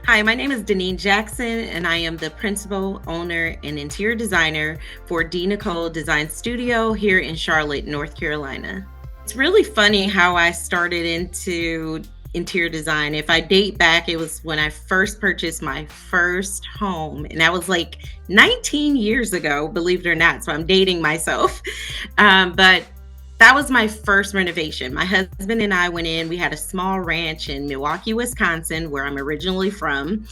Hi, my name is Denean Jackson, and I am the principal, owner, and interior designer for D.Nicole Design Studio here in Charlotte, North Carolina. It's really funny how I started into interior design. If I date back, it was when I first purchased my first home, and that was like 19 years ago, believe it or not. So I'm dating myself. But that was my first renovation. My husband and I went in. We had a small ranch in Milwaukee, Wisconsin, where I'm originally from.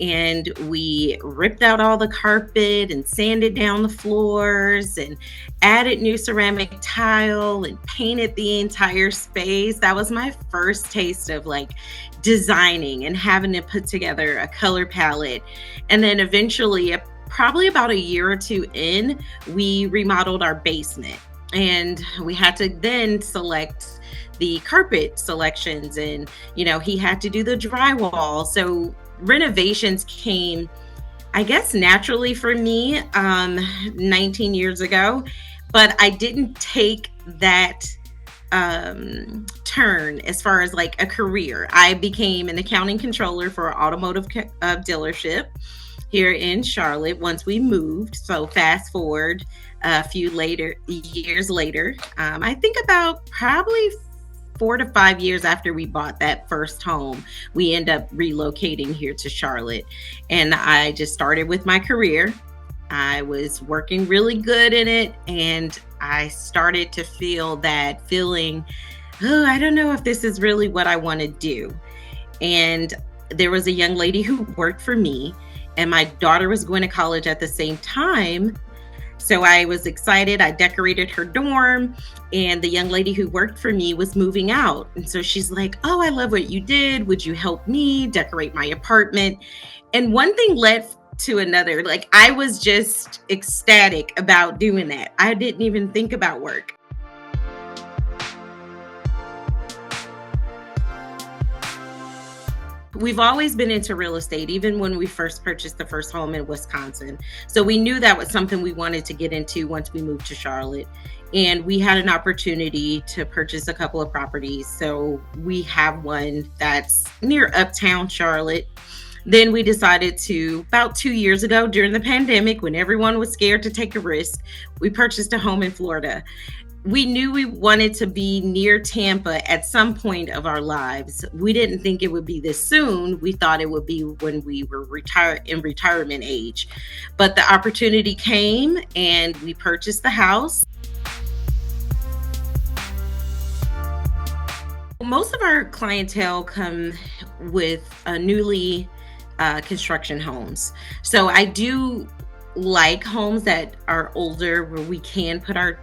And we ripped out all the carpet and sanded down the floors and added new ceramic tile and painted the entire space. That was my first taste of like designing and having to put together a color palette. And then eventually, probably about a year or two in, we remodeled our basement. And we had to then select the carpet selections, and he had to do the drywall. So renovations came, I guess, naturally for me 19 years ago, but I didn't take that turn as far as like a career. I became an accounting controller for an automotive dealership here in Charlotte once we moved. So fast forward a few years later, I think about probably 4 to 5 years after we bought that first home, we end up relocating here to Charlotte. And I just started with my career. I was working really good in it, and I started to feel that feeling, oh, I don't know if this is really what I want to do. And there was a young lady who worked for me, and my daughter was going to college at the same time. So I was excited. I decorated her dorm, and the young lady who worked for me was moving out. And so she's like, oh, I love what you did. Would you help me decorate my apartment? And one thing led to another. Like, I was just ecstatic about doing that. I didn't even think about work. We've always been into real estate, even when we first purchased the first home in Wisconsin. So we knew that was something we wanted to get into once we moved to Charlotte. And we had an opportunity to purchase a couple of properties. So we have one that's near Uptown Charlotte. Then we decided to, about 2 years ago during the pandemic, when everyone was scared to take a risk, we purchased a home in Florida. We knew we wanted to be near Tampa at some point of our lives. We didn't think it would be this soon. We thought it would be when we were in retirement age. But the opportunity came, and we purchased the house. Most of our clientele come with newly construction homes. So I do like homes that are older, where we can put our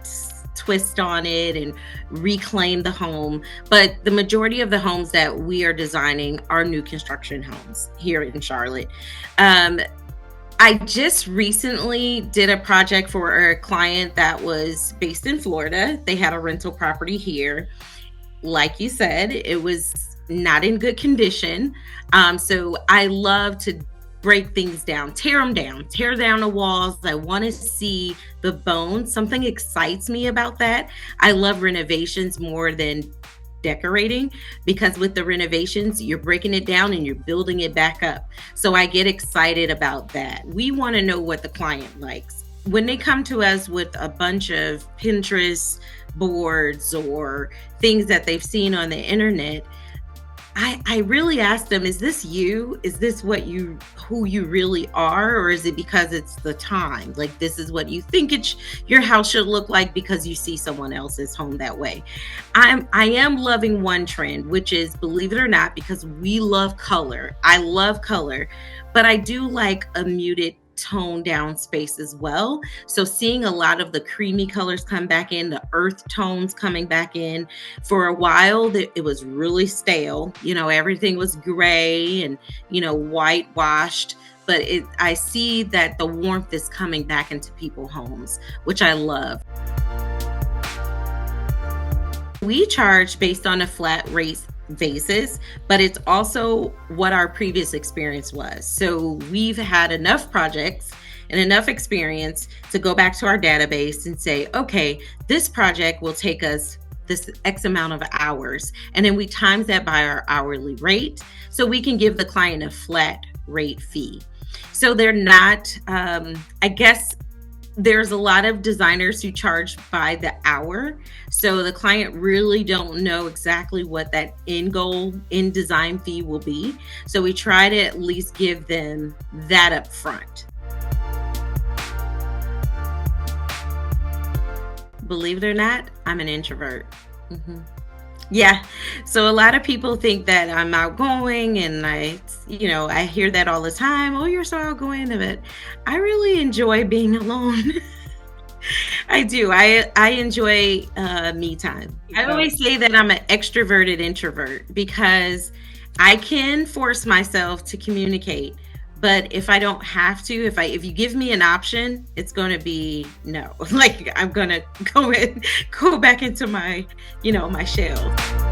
twist on it and reclaim the home. But the majority of the homes that we are designing are new construction homes here in Charlotte. I just recently did a project for a client that was based in Florida. They had a rental property here. Like you said, it was not in good condition. So I love to break things down, tear down the walls. I want to see the bones. Something excites me about that. I love renovations more than decorating, because with the renovations, you're breaking it down and you're building it back up. So I get excited about that. We want to know what the client likes. When they come to us with a bunch of Pinterest boards or things that they've seen on the internet, I really ask them, is this you? Is this who you really are? Or is it because it's the time? Like, this is what you think your house should look like because you see someone else's home that way. I am loving one trend, which is, believe it or not, because we love color. I love color, but I do like a muted toned down space as well. So seeing a lot of the creamy colors come back in, the earth tones coming back in. For a while, it was really stale. Everything was gray and, whitewashed. But I see that the warmth is coming back into people's homes, which I love. We charge based on a flat rate basis, but it's also what our previous experience was. So we've had enough projects and enough experience to go back to our database and say, okay, this project will take us this X amount of hours. And then we times that by our hourly rate, so we can give the client a flat rate fee. So they're not, I guess there's a lot of designers who charge by the hour. So the client really don't know exactly what that end goal in design fee will be. So we try to at least give them that up front. Believe it or not, I'm an introvert. Mhm. Yeah. So a lot of people think that I'm outgoing and I hear that all the time. Oh, you're so outgoing, but I really enjoy being alone. I do. I enjoy me time. I always say that I'm an extroverted introvert because I can force myself to communicate, but if I don't have to, if you give me an option, it's going to be no. Like I'm going to go back into my, my shell.